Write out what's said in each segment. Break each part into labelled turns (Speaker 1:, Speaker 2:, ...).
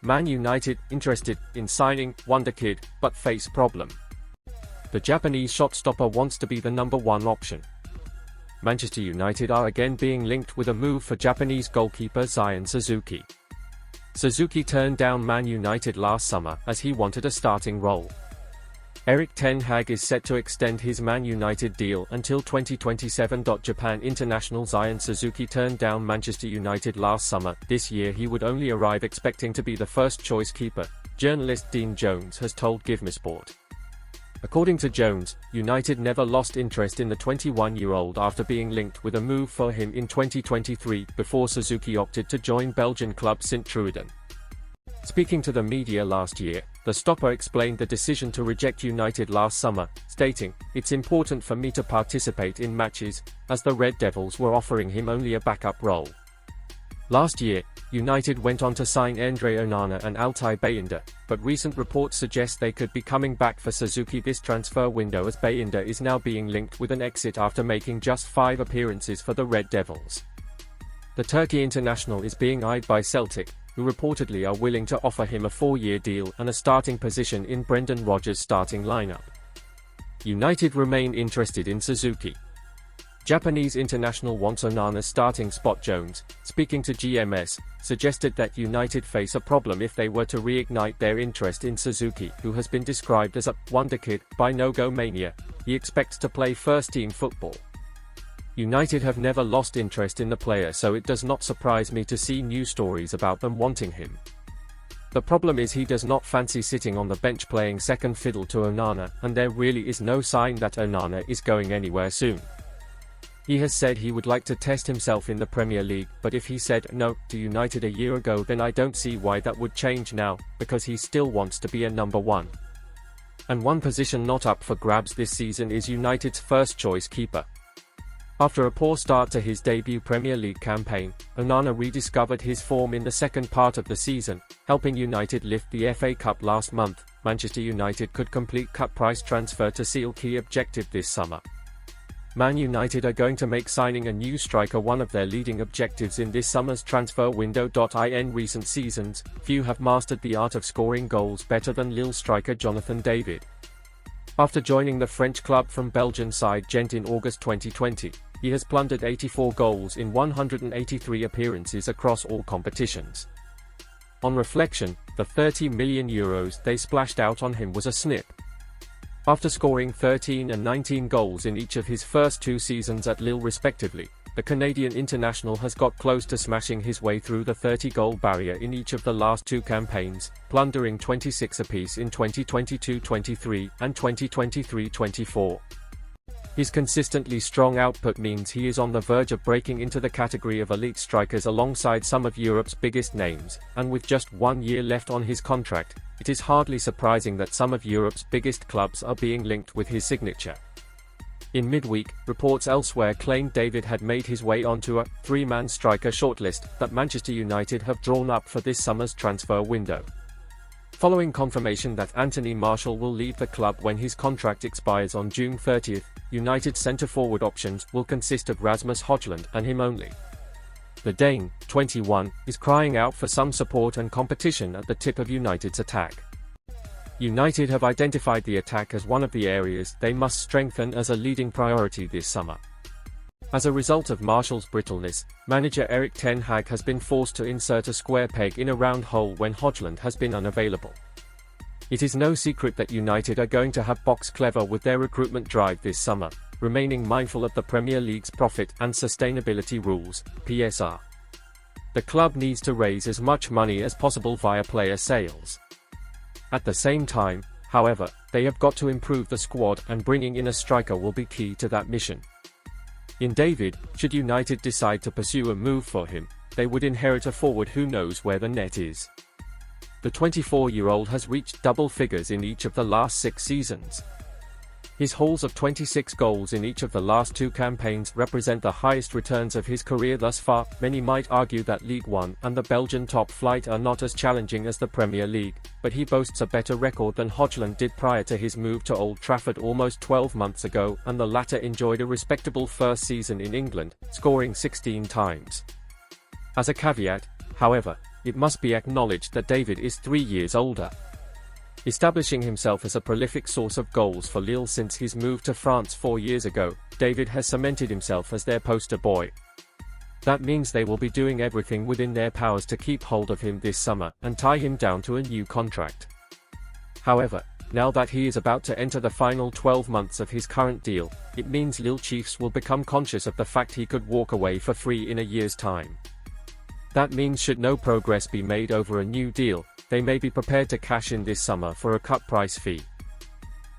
Speaker 1: Man United interested in signing Wonderkid, but face problem. The Japanese shot-stopper wants to be the #1 option. Manchester United are again being linked with a move for Japanese goalkeeper Zion Suzuki. Suzuki turned down Man United last summer as he wanted a starting role. Erik Ten Hag is set to extend his Man United deal until 2027. Japan international Zion Suzuki turned down Manchester United last summer. This year he would only arrive expecting to be the first-choice keeper, journalist Dean Jones has told GiveMeSport. According to Jones, United never lost interest in the 21-year-old after being linked with a move for him in 2023 before Suzuki opted to join Belgian club Sint-Truiden. Speaking to the media last year, the stopper explained the decision to reject United last summer, stating, "It's important for me to participate in matches, as the Red Devils were offering him only a backup role." Last year, United went on to sign Andre Onana and Altay Bayindir, but recent reports suggest they could be coming back for Suzuki this transfer window as Bayindir is now being linked with an exit after making just 5 appearances for the Red Devils. The Turkey international is being eyed by Celtic, who reportedly are willing to offer him a 4-year deal and a starting position in Brendan Rodgers' starting lineup. United remain interested in Suzuki. Japanese international wants Onana's starting spot. Jones, speaking to GMS, suggested that United face a problem if they were to reignite their interest in Suzuki, who has been described as a wonderkid by No-Go Mania. He expects to play first-team football. United have never lost interest in the player, so it does not surprise me to see news stories about them wanting him. The problem is he does not fancy sitting on the bench playing second fiddle to Onana, and there really is no sign that Onana is going anywhere soon. He has said he would like to test himself in the Premier League, but if he said no to United a year ago, then I don't see why that would change now, because he still wants to be a #1. And one position not up for grabs this season is United's first-choice keeper. After a poor start to his debut Premier League campaign, Onana rediscovered his form in the second part of the season, helping United lift the FA Cup last month. Manchester United could complete cut-price transfer to seal key objective this summer. Man United are going to make signing a new striker one of their leading objectives in this summer's transfer window. In recent seasons, few have mastered the art of scoring goals better than Lille striker Jonathan David. After joining the French club from Belgian side Gent in August 2020, he has plundered 84 goals in 183 appearances across all competitions. On reflection, the €30 million they splashed out on him was a snip. After scoring 13 and 19 goals in each of his first 2 seasons at Lille respectively, the Canadian international has got close to smashing his way through the 30-goal barrier in each of the last 2 campaigns, plundering 26 apiece in 2022-23 and 2023-24. His consistently strong output means he is on the verge of breaking into the category of elite strikers alongside some of Europe's biggest names, and with just 1 year left on his contract, it is hardly surprising that some of Europe's biggest clubs are being linked with his signature. In midweek, reports elsewhere claimed David had made his way onto a 3-man striker shortlist that Manchester United have drawn up for this summer's transfer window. Following confirmation that Anthony Martial will leave the club when his contract expires on June 30, United's centre-forward options will consist of Rasmus Højlund and him only. The Dane, 21, is crying out for some support and competition at the tip of United's attack. United have identified the attack as one of the areas they must strengthen as a leading priority this summer. As a result of Martial's brittleness, manager Erik Ten Hag has been forced to insert a square peg in a round hole when Højlund has been unavailable. It is no secret that United are going to have box clever with their recruitment drive this summer, remaining mindful of the Premier League's profit and sustainability rules, PSR. The club needs to raise as much money as possible via player sales. At the same time, however, they have got to improve the squad, and bringing in a striker will be key to that mission. In David, should United decide to pursue a move for him, they would inherit a forward who knows where the net is. The 24-year-old has reached double figures in each of the last 6 seasons. His hauls of 26 goals in each of the last 2 campaigns represent the highest returns of his career thus far. Many might argue that League One and the Belgian top flight are not as challenging as the Premier League, but he boasts a better record than Højlund did prior to his move to Old Trafford almost 12 months ago, and the latter enjoyed a respectable first season in England, scoring 16 times. As a caveat, however, it must be acknowledged that David is 3 years older. Establishing himself as a prolific source of goals for Lille since his move to France 4 years ago, David has cemented himself as their poster boy. That means they will be doing everything within their powers to keep hold of him this summer and tie him down to a new contract. However, now that he is about to enter the final 12 months of his current deal, it means Lille Chiefs will become conscious of the fact he could walk away for free in a year's time. That means should no progress be made over a new deal, they may be prepared to cash in this summer for a cut price fee.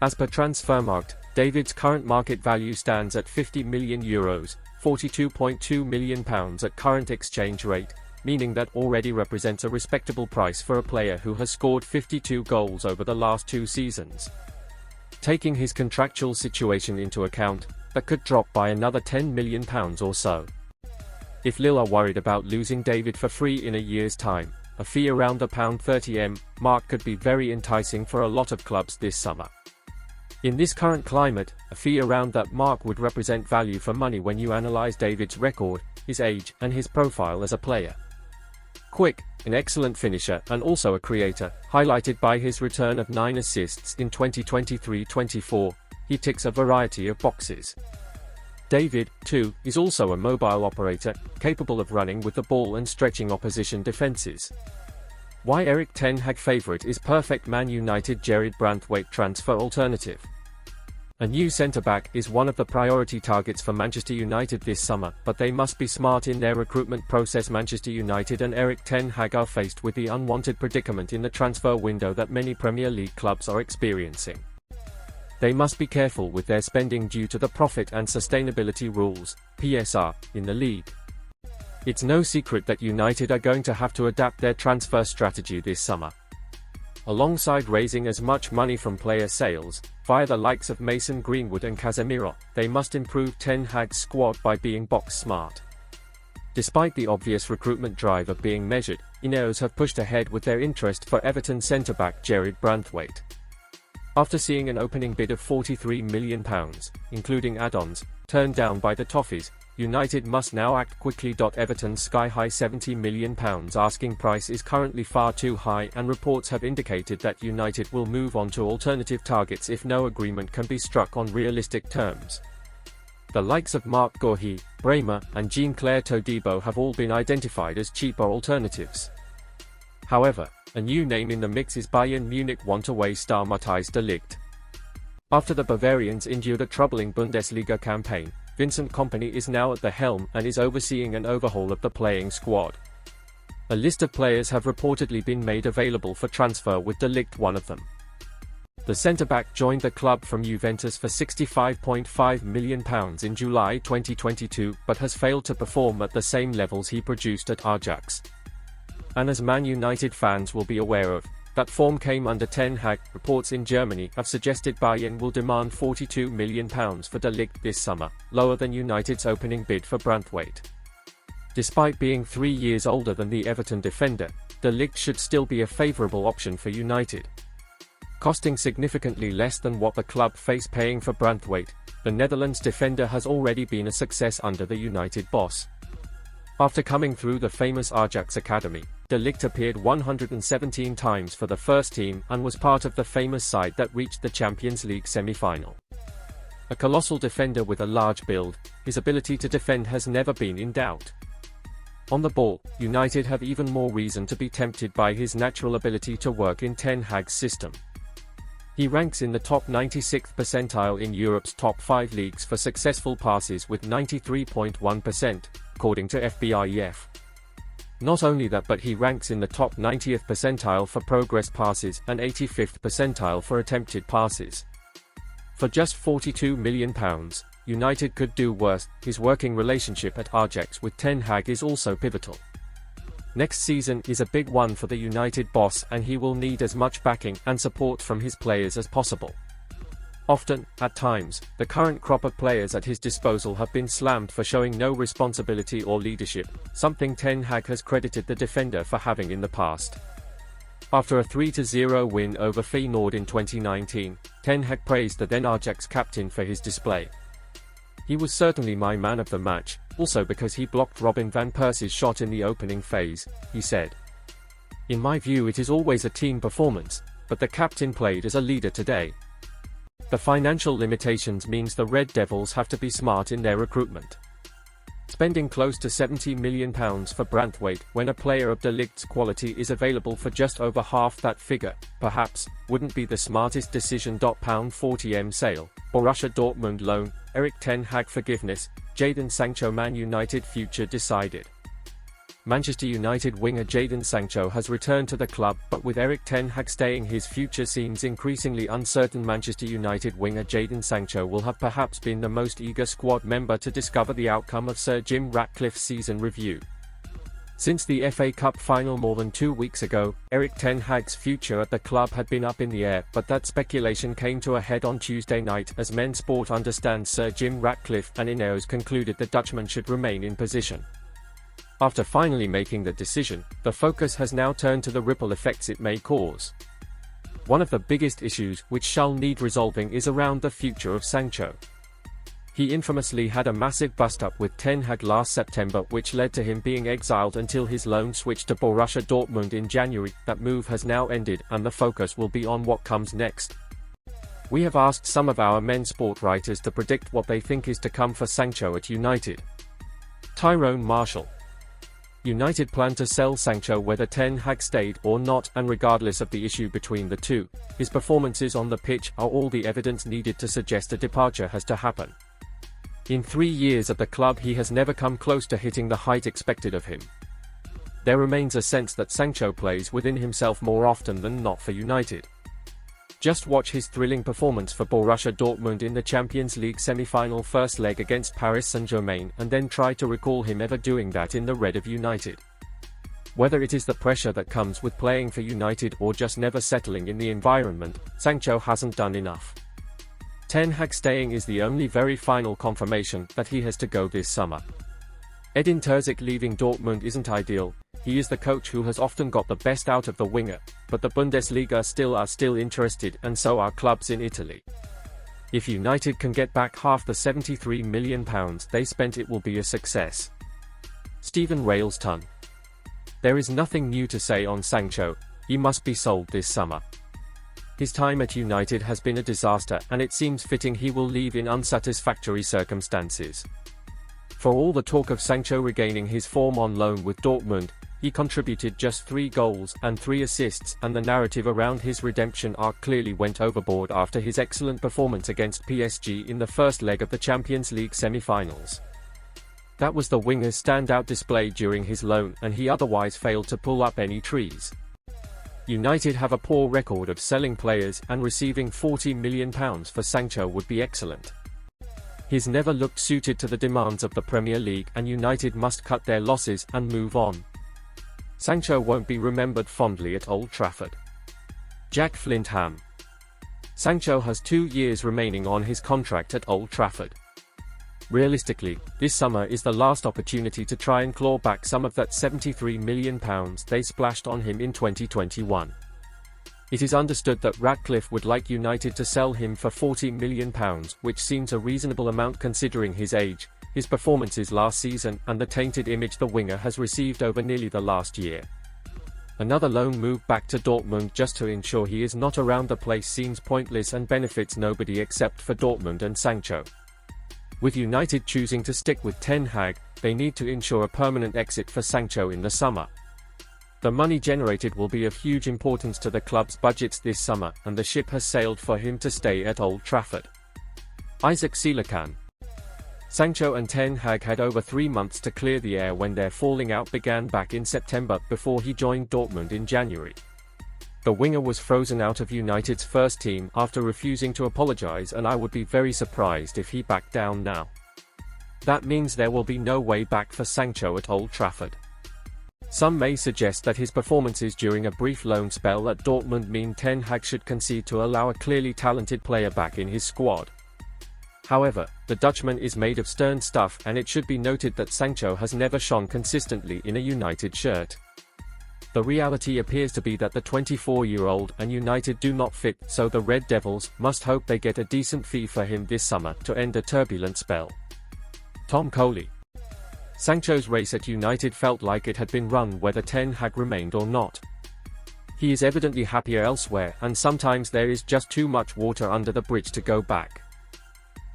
Speaker 1: As per Transfermarkt, David's current market value stands at €50 million, £42.2 million at current exchange rate, meaning that already represents a respectable price for a player who has scored 52 goals over the last 2 seasons. Taking his contractual situation into account, that could drop by another £10 million or so. If Lille are worried about losing David for free in a year's time, a fee around the £30m mark could be very enticing for a lot of clubs this summer. In this current climate, a fee around that mark would represent value for money when you analyze David's record, his age, and his profile as a player. Quick, an excellent finisher and also a creator, highlighted by his return of 9 assists in 2023-24, he ticks a variety of boxes. David, too, is also a mobile operator, capable of running with the ball and stretching opposition defenses. Why Erik Ten Hag favorite is perfect Man United Jarrad Branthwaite transfer alternative. A new centre-back is one of the priority targets for Manchester United this summer, but they must be smart in their recruitment process. Manchester United and Erik Ten Hag are faced with the unwanted predicament in the transfer window that many Premier League clubs are experiencing. They must be careful with their spending due to the profit and sustainability rules, PSR, in the league. It's no secret that United are going to have to adapt their transfer strategy this summer. Alongside raising as much money from player sales, via the likes of Mason Greenwood and Casemiro, they must improve Ten Hag's squad by being box smart. Despite the obvious recruitment drive of being measured, Ineos have pushed ahead with their interest for Everton centre-back Jarrad Branthwaite. After seeing an opening bid of £43 million, including add-ons, turned down by the Toffees, United must now act quickly. Everton's sky-high £70 million asking price is currently far too high, and reports have indicated that United will move on to alternative targets if no agreement can be struck on realistic terms. The likes of Marc Guéhi, Bremer, and Jean-Claire Todibo have all been identified as cheaper alternatives. However, a new name in the mix is Bayern Munich want-away star Matthijs de Ligt. After the Bavarians endured a troubling Bundesliga campaign, Vincent Kompany is now at the helm and is overseeing an overhaul of the playing squad. A list of players have reportedly been made available for transfer, with de Ligt one of them. The centre-back joined the club from Juventus for £65.5 million in July 2022, but has failed to perform at the same levels he produced at Ajax. And as Man United fans will be aware of, that form came under Ten Hag. Reports in Germany have suggested Bayern will demand £42 million for de Ligt this summer, lower than United's opening bid for Branthwaite. Despite being 3 years older than the Everton defender, de Ligt should still be a favourable option for United. Costing significantly less than what the club face paying for Branthwaite, the Netherlands defender has already been a success under the United boss. After coming through the famous Ajax academy, de Ligt appeared 117 times for the first team and was part of the famous side that reached the Champions League semi-final. A colossal defender with a large build, his ability to defend has never been in doubt. On the ball, United have even more reason to be tempted by his natural ability to work in Ten Hag's system. He ranks in the top 96th percentile in Europe's top 5 leagues for successful passes with 93.1%, according to FBref. Not only that, but he ranks in the top 90th percentile for progress passes and 85th percentile for attempted passes. For just £42 million, United could do worse. His working relationship at Ajax with Ten Hag is also pivotal. Next season is a big one for the United boss, and he will need as much backing and support from his players as possible. Often, at times, the current crop of players at his disposal have been slammed for showing no responsibility or leadership, something Ten Hag has credited the defender for having in the past. After a 3-0 win over Feyenoord in 2019, Ten Hag praised the then Ajax captain for his display. "He was certainly my man of the match, also because he blocked Robin van Persie's shot in the opening phase," he said. In my view, it is always a team performance, but the captain played as a leader today. The financial limitations means the Red Devils have to be smart in their recruitment. Spending close to £70 million for Branthwaite when a player of de Ligt's quality is available for just over half that figure, perhaps, wouldn't be the smartest decision. £40m sale, Borussia Dortmund loan, Erik Ten Hag forgiveness, Jadon Sancho Man United future decided. Manchester United winger Jadon Sancho has returned to the club, but with Erik Ten Hag staying, his future seems increasingly uncertain. Manchester United winger Jadon Sancho will have perhaps been the most eager squad member to discover the outcome of Sir Jim Ratcliffe's season review. Since the FA Cup final more than 2 weeks ago, Erik Ten Hag's future at the club had been up in the air, but that speculation came to a head on Tuesday night as Men Sport understands Sir Jim Ratcliffe and Ineos concluded the Dutchman should remain in position. After finally making the decision, the focus has now turned to the ripple effects it may cause. One of the biggest issues which shall need resolving is around the future of Sancho. He infamously had a massive bust-up with Ten Hag last September, which led to him being exiled until his loan switched to Borussia Dortmund in January. That move has now ended, and the focus will be on what comes next. We have asked some of our Men Sport writers to predict what they think is to come for Sancho at United. Tyrone Marshall. United plan to sell Sancho whether Ten Hag stayed or not, and regardless of the issue between the two, his performances on the pitch are all the evidence needed to suggest a departure has to happen. In 3 years at the club, he has never come close to hitting the height expected of him. There remains a sense that Sancho plays within himself more often than not for United. Just watch his thrilling performance for Borussia Dortmund in the Champions League semi-final first leg against Paris Saint-Germain, and then try to recall him ever doing that in the red of United. Whether it is the pressure that comes with playing for United or just never settling in the environment, Sancho hasn't done enough. Ten Hag staying is the only very final confirmation that he has to go this summer. Edin Terzic leaving Dortmund isn't ideal. He is the coach who has often got the best out of the winger, but the Bundesliga are still interested, and so are clubs in Italy. If United can get back half the £73 million they spent, it will be a success. Stephen Railston. There is nothing new to say on Sancho. He must be sold this summer. His time at United has been a disaster, and it seems fitting he will leave in unsatisfactory circumstances. For all the talk of Sancho regaining his form on loan with Dortmund, he contributed just 3 goals and 3 assists, and the narrative around his redemption arc clearly went overboard after his excellent performance against PSG in the first leg of the Champions League semi-finals. That was the winger's standout display during his loan, and he otherwise failed to pull up any trees. United have a poor record of selling players, and receiving £40 million for Sancho would be excellent. He's never looked suited to the demands of the Premier League, and United must cut their losses and move on. Sancho won't be remembered fondly at Old Trafford. Jack Flintham. Sancho has 2 years remaining on his contract at Old Trafford. Realistically, this summer is the last opportunity to try and claw back some of that £73 million they splashed on him in 2021. It is understood that Ratcliffe would like United to sell him for £40 million, which seems a reasonable amount considering his age, his performances last season, and the tainted image the winger has received over nearly the last year. Another loan move back to Dortmund just to ensure he is not around the place seems pointless and benefits nobody except for Dortmund and Sancho. With United choosing to stick with Ten Hag, they need to ensure a permanent exit for Sancho in the summer. The money generated will be of huge importance to the club's budgets this summer, and the ship has sailed for him to stay at Old Trafford. Isaac Silakan. Sancho and Ten Hag had over 3 months to clear the air when their falling out began back in September, before he joined Dortmund in January. The winger was frozen out of United's first team after refusing to apologise, and I would be very surprised if he backed down now. That means there will be no way back for Sancho at Old Trafford. Some may suggest that his performances during a brief loan spell at Dortmund mean Ten Hag should concede to allow a clearly talented player back in his squad. However, the Dutchman is made of stern stuff, and it should be noted that Sancho has never shone consistently in a United shirt. The reality appears to be that the 24-year-old and United do not fit, so the Red Devils must hope they get a decent fee for him this summer to end a turbulent spell. Tom Coley. Sancho's race at United felt like it had been run whether Ten Hag remained or not. He is evidently happier elsewhere, and sometimes there is just too much water under the bridge to go back.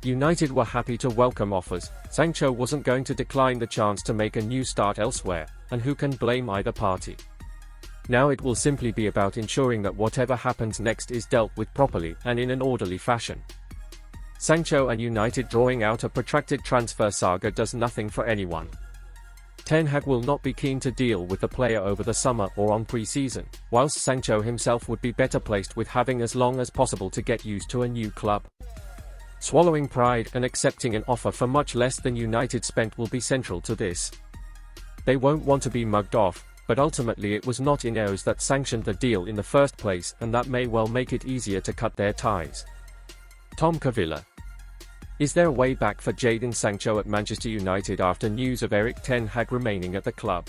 Speaker 1: United were happy to welcome offers. Sancho wasn't going to decline the chance to make a new start elsewhere, and who can blame either party? Now it will simply be about ensuring that whatever happens next is dealt with properly and in an orderly fashion. Sancho and United drawing out a protracted transfer saga does nothing for anyone. Ten Hag will not be keen to deal with the player over the summer or on pre-season, whilst Sancho himself would be better placed with having as long as possible to get used to a new club. Swallowing pride and accepting an offer for much less than United spent will be central to this. They won't want to be mugged off, but ultimately it was not Ineos that sanctioned the deal in the first place, and that may well make it easier to cut their ties. Tom Cavilla. Is there a way back for Jadon Sancho at Manchester United after news of Erik Ten Hag remaining at the club?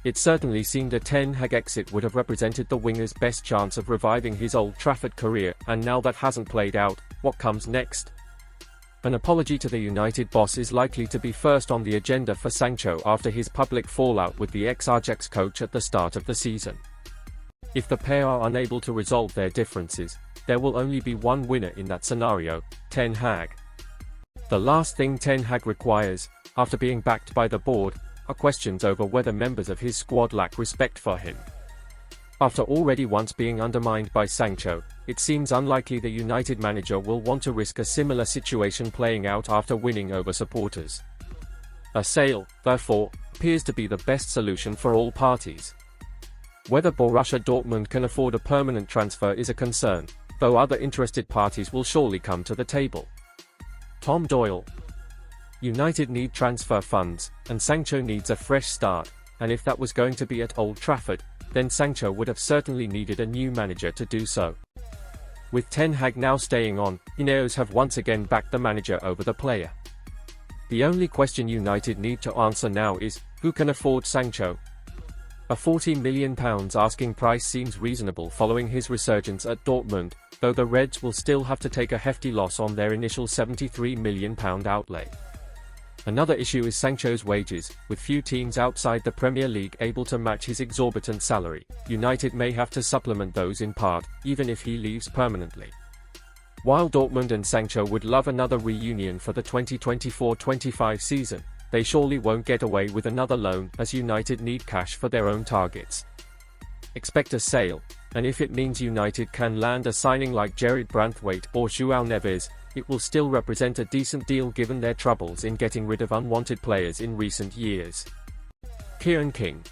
Speaker 1: It certainly seemed a Ten Hag exit would have represented the winger's best chance of reviving his Old Trafford career, and now that hasn't played out, what comes next? An apology to the United boss is likely to be first on the agenda for Sancho after his public fallout with the ex-Ajax coach at the start of the season. If the pair are unable to resolve their differences, there will only be one winner in that scenario: Ten Hag. The last thing Ten Hag requires, after being backed by the board, are questions over whether members of his squad lack respect for him. After already once being undermined by Sancho, it seems unlikely the United manager will want to risk a similar situation playing out after winning over supporters. A sale, therefore, appears to be the best solution for all parties. Whether Borussia Dortmund can afford a permanent transfer is a concern, though other interested parties will surely come to the table. Tom Doyle. United need transfer funds, and Sancho needs a fresh start, and if that was going to be at Old Trafford, then Sancho would have certainly needed a new manager to do so. With Ten Hag now staying on, Ineos have once again backed the manager over the player. The only question United need to answer now is, who can afford Sancho? A £40 million asking price seems reasonable following his resurgence at Dortmund, though the Reds will still have to take a hefty loss on their initial £73 million outlay. Another issue is Sancho's wages. With few teams outside the Premier League able to match his exorbitant salary, United may have to supplement those in part, even if he leaves permanently. While Dortmund and Sancho would love another reunion for the 2024-25 season, they surely won't get away with another loan, as United need cash for their own targets. Expect a sale, and if it means United can land a signing like Jarrad Branthwaite or João Neves, it will still represent a decent deal given their troubles in getting rid of unwanted players in recent years. Kieran King.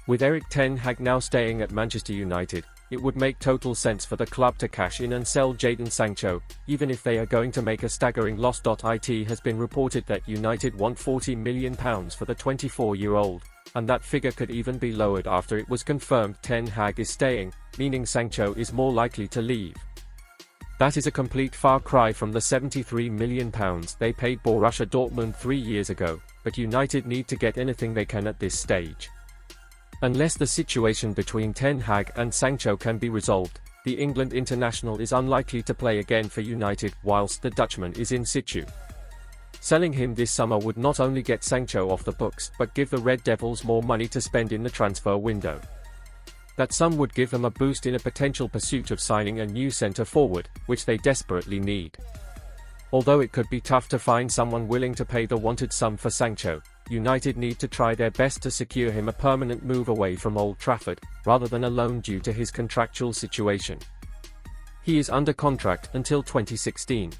Speaker 1: With Erik Ten Hag now staying at Manchester United, it would make total sense for the club to cash in and sell Jadon Sancho, even if they are going to make a staggering loss. It has been reported that United want £40 million for the 24-year-old, and that figure could even be lowered after it was confirmed Ten Hag is staying, meaning Sancho is more likely to leave. That is a complete far cry from the £73 million they paid Borussia Dortmund 3 years ago, but United need to get anything they can at this stage. Unless the situation between Ten Hag and Sancho can be resolved, the England international is unlikely to play again for United whilst the Dutchman is in situ. Selling him this summer would not only get Sancho off the books, but give the Red Devils more money to spend in the transfer window. That sum would give them a boost in a potential pursuit of signing a new centre-forward, which they desperately need. Although it could be tough to find someone willing to pay the wanted sum for Sancho, United need to try their best to secure him a permanent move away from Old Trafford, rather than a loan due to his contractual situation. He is under contract until 2016.